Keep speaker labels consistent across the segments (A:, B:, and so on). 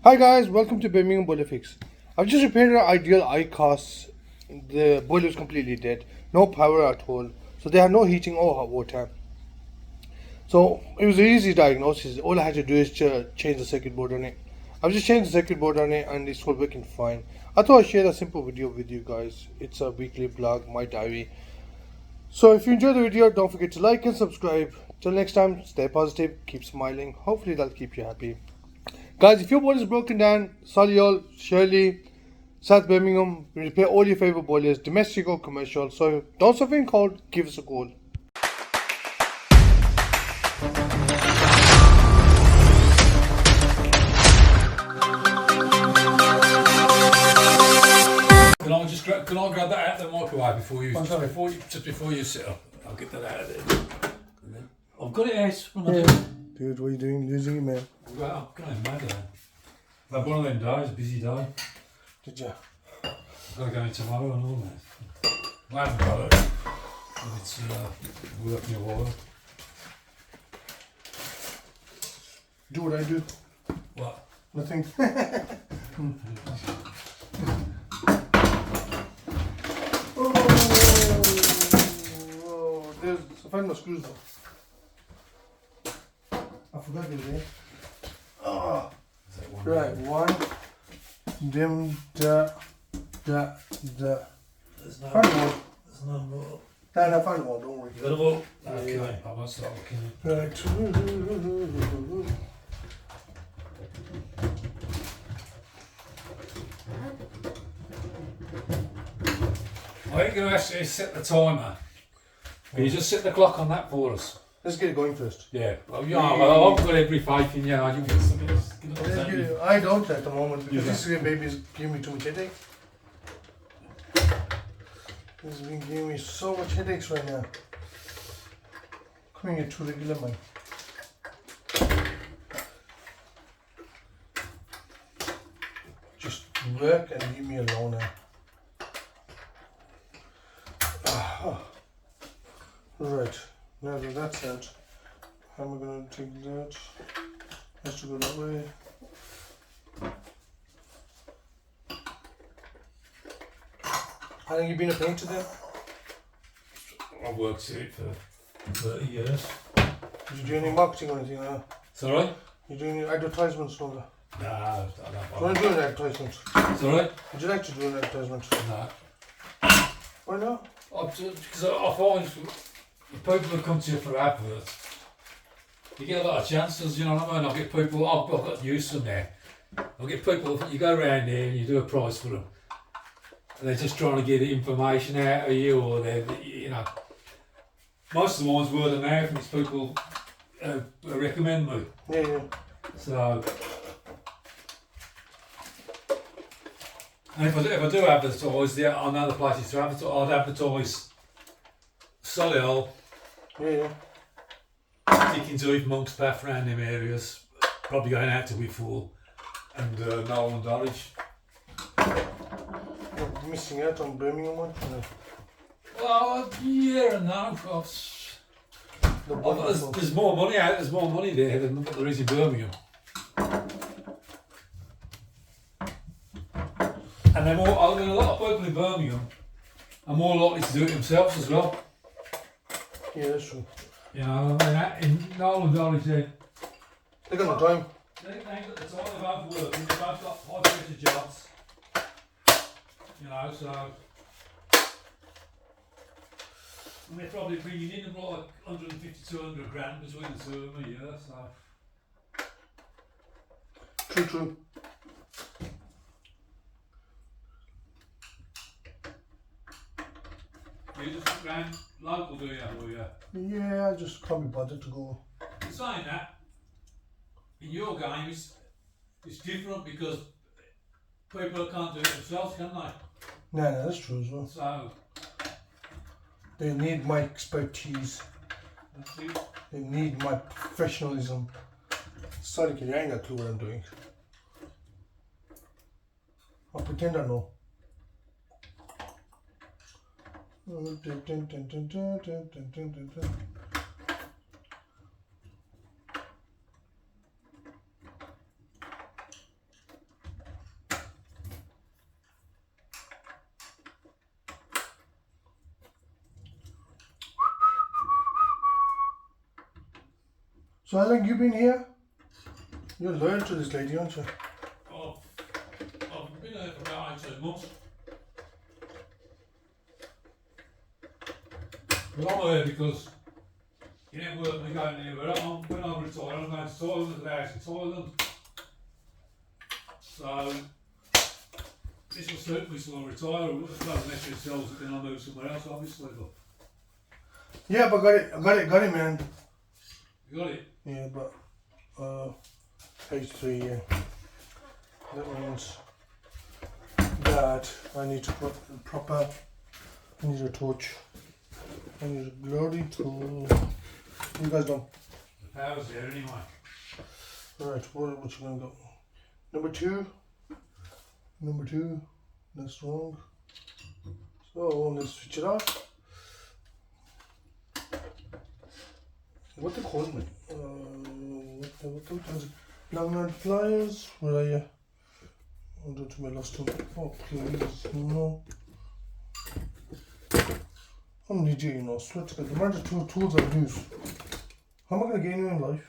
A: Hi guys, welcome to Birmingham Boiler Fix. I've just repaired an ideal icos. The boiler is completely dead, no power at all, so they had no heating or hot water. So it was an easy diagnosis. All I had to do is to change the circuit board on it. I've just changed the circuit board on it and it's all working fine. I thought I'd share a simple video with you guys. It's a weekly blog, my diary. So if you enjoyed the video, don't forget to like and subscribe. Till next time, stay positive, keep smiling. Hopefully that'll keep you happy. Guys, if your boiler is broken down, Solihull, Shirley, South Birmingham, we repair all your favourite boilers, domestic or commercial. So don't suffer in cold, give us a call.
B: Can I grab that out of the microwave before you sit up? I'll get that out of there. I've got it out. What am I doing?
A: Dude, what are you doing? Losing it, man.
B: Well, I'm going mad there. I've had one of them days, busy day.
A: Did you?
B: I've got to go in tomorrow and all that. I haven't got it. But it's worth me a while.
A: Do what I do.
B: What?
A: Nothing. There's I found my screws though. I forgot they're there. Oh. Right, one. Dim da.
B: There's no.
A: Find one.
B: There's no more.
A: No, find one, don't worry.
B: You got a vote?
A: Okay.
B: Okay, I won't start looking.
A: Right.
B: I ain't going to actually set the timer. Can you just set the clock on that for us?
A: Let's get it going first.
B: Yeah. Well, well, I've got every faith in you. You get something else.
A: I don't at the moment because
B: Yeah.
A: this baby is giving me too much headache. This has been giving me so much headaches right now. Coming here too regular, man. Just work and leave me alone now. Right, now that that's out, how am I going to take that? Has to go that way. How long have you been a painter then?
B: I've worked here for 30 years.
A: Did you do any marketing or anything now?
B: Sorry?
A: You do any advertisements and all that?
B: Nah, I
A: Do you
B: don't
A: want to do an advertisement?
B: Sorry?
A: Would you like to do an advertisement?
B: No.
A: Why not?
B: Because I find the people who come to you for adverts, you get a lot of chances, you know what I mean? I get people, I've got use of them there. I get people, you go around there and you do a price for them. And they're just trying to get information out of you, or you know. Most of the ones word of mouth, and it's people recommend me.
A: Yeah.
B: So, and if I do advertise, I know the places to advertise. I'd advertise Solihull,
A: Yeah.
B: sticking to it, Monk's Path, around them areas. Probably going out to Whitfall and Noel and Dulwich.
A: You're missing out on Birmingham one? No.
B: Well, yeah and no. There's more money out. There's more money there than what there is in Birmingham. And they're more. I mean, a lot of people in Birmingham are more likely to do it themselves as well.
A: Yeah, that's true.
B: You know, I mean, in Noel and Dulwich, they
A: They got no time.
B: ain't got the time. They're both working. They've both got high pressure jobs. You know, so. And they're probably bringing in about 150, 200 grand between the two of them a year, so.
A: True.
B: You just look round local, do you? Or you?
A: Yeah, I just can't be bothered to go.
B: In saying that, in your game, it's different because people can't do it themselves, can they?
A: No, that's true as well.
B: So,
A: They need my expertise.
B: that's it.
A: They need my professionalism. Sorry, kid, I ain't got a clue what I'm doing. I'll pretend I know. So how long you been here? You're loyal to this lady, aren't you?
B: Oh, I've been here for about 18 months. But I'm here because you didn't work me going anywhere. When I retire, I'm going to Thailand, the house in Thailand. So, this will suit me till I retire. If I don't make yourselves, then I'll move somewhere else, obviously. But
A: Yeah, but got it, man.
B: you got it?
A: Yeah, but page 3, yeah. That means that I need to put proper. I need a torch. I need a glory tool. You guys don't.
B: The power's there anyway.
A: Right, what you gonna go? Number 2. Number 2. That's wrong. So let's switch it off. What they call me? What long nut pliers? Where are you? Oh, don't you lost them? Oh please, no. I'm an idiot, you know. Swear to God, the amount of tools I use. How am I gonna gain you in life?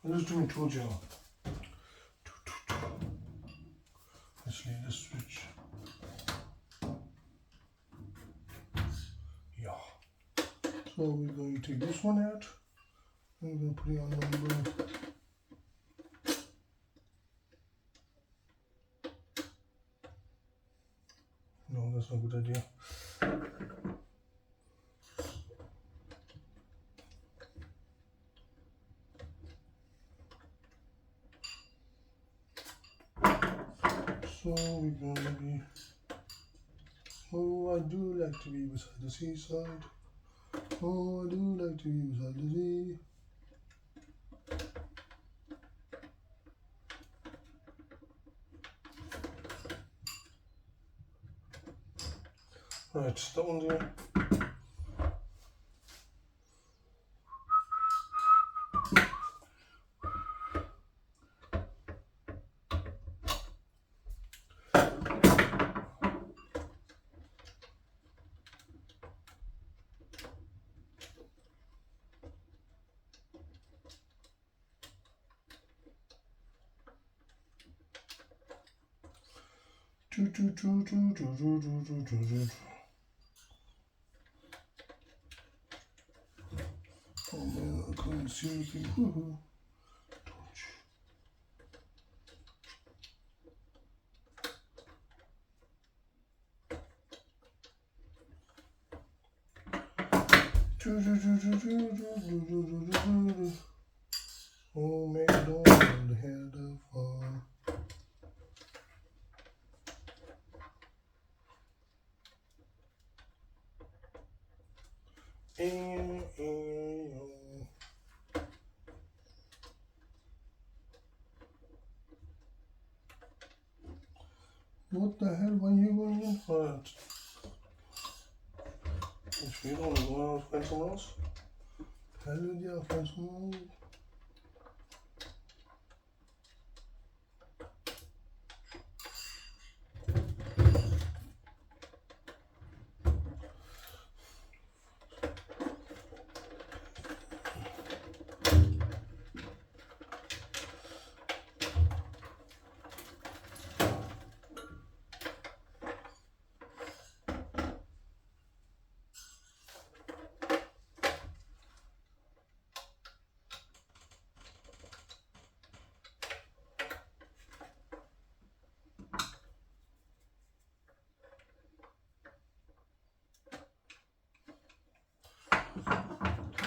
A: I'm just doing tool job. Actually, let's switch. Yeah. So we're going to take this one out. And we're going to put it on number. No, that's not a good idea. So we're gonna be. Oh, I do like to be beside the seaside. Oh, I do like to be beside the sea. Right, that one's there. Oh man, I can't see anything. Torch. Oh man, don't the head of fire. What the hell were you going in for? If you don't want to go out, find someone else. Hell yeah, find someone else.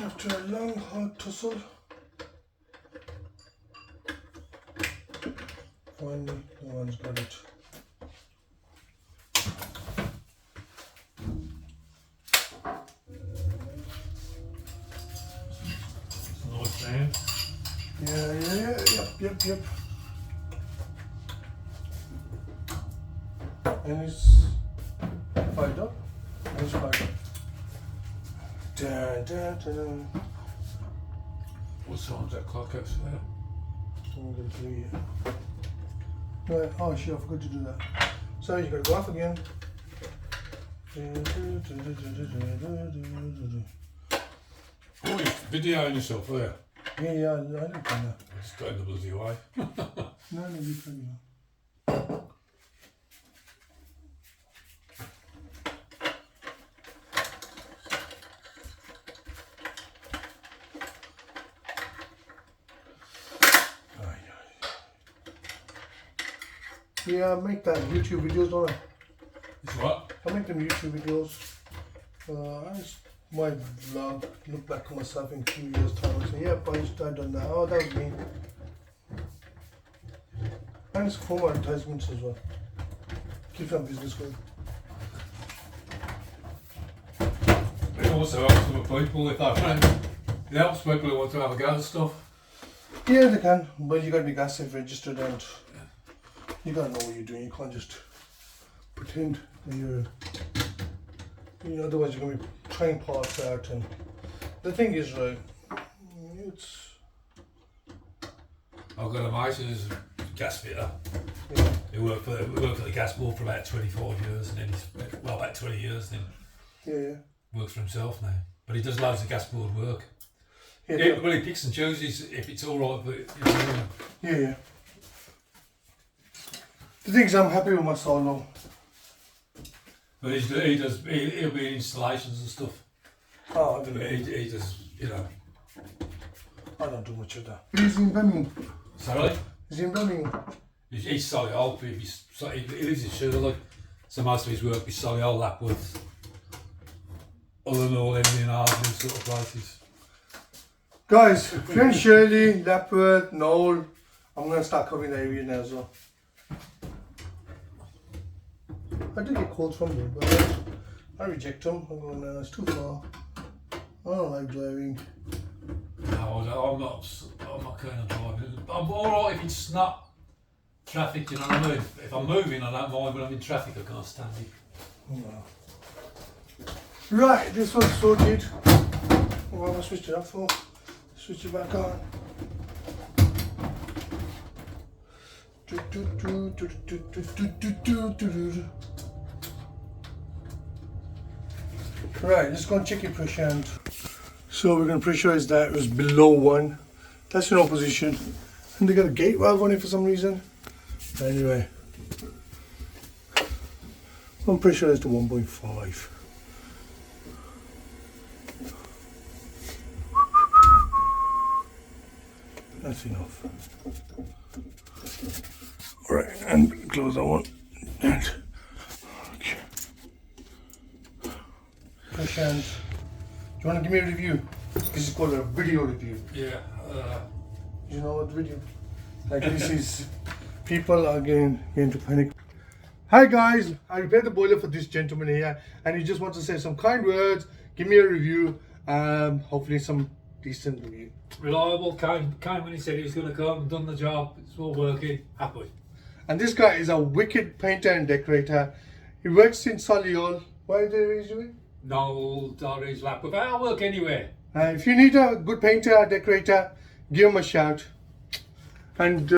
A: After a long hard tussle, finally no one's got it.
B: It's a nice sound.
A: Yeah, yep. And it's fired up. this part. Dun, dun, dun.
B: What time's that clock out there?
A: I'm going to do it. Right. Oh shit, I forgot to do that. So you gotta go off again.
B: Oh, you're videoing yourself there.
A: Yeah, I didn't do that.
B: It's got in the bloody way.
A: No, you can. Yeah, I make that YouTube videos, don't I?
B: It's what?
A: I make them YouTube videos. I just might vlog, look back at myself in a few years' time and say, yep, I've done that. Oh, that was me. And it's for advertisements as well. Keep my business going.
B: It also helps with people if they find it helps people who want to have a go at stuff.
A: Yeah, they can, but you gotta be gassafe registered and you gotta know what you're doing. You can't just pretend that you're, otherwise you're gonna be trying parts out. And the thing is, right, it's.
B: I've got a mate who's a gas fitter.
A: Yeah.
B: He worked at the gas board for about 24 years, and then about 20 years. Then
A: Yeah.
B: works for himself now, but he does loads of gas board work.
A: Yeah.
B: Well, he picks and chooses if it's all right, but
A: Yeah. The thing is, I'm happy with my solo.
B: But he'll be in installations and stuff.
A: Oh, I
B: But
A: don't know.
B: he does,
A: I don't do much of that. He's in Birmingham.
B: Sorry?
A: He's in Birmingham.
B: He's Solihull, but he lives in Solihull, so most of his work is Solihull, Lapworth, other than all them in Arden sort of places.
A: Guys, Friend Shirley, Lapworth, Knoll. I'm going to start covering the area now as well. I did get calls from them, but I reject them. I'm going, no, it's too far. I don't like driving.
B: No, I'm not keen on driving. I'm alright if it's not traffic, you know what I mean? If I'm moving, I don't mind, but I'm in traffic, I can't stand it.
A: No. Right, this one's sorted. What am I switched it off for? Switch it back on. Right, let's go and check your pressure. And so we're going to pressurize that. It was below 1. That's in opposition. And they got a gate valve on it for some reason. Anyway, I'm pressurized to 1.5. That's enough. Alright, and close that one. And okay. Prashant, do you want to give me a review? This is called a video review.
B: Yeah.
A: You know what video? Like this is, people are getting to panic. Hi guys, I repaired the boiler for this gentleman here, and he just wants to say some kind words, give me a review, hopefully some decent review.
B: Reliable, came when he said he was going to come, done the job, it's all working, happy.
A: And this guy is a wicked painter and decorator. He works in Solihull. Why is he doing?
B: No, Doris Lapworth, I'll work anywhere.
A: If you need a good painter or decorator, give him a shout. And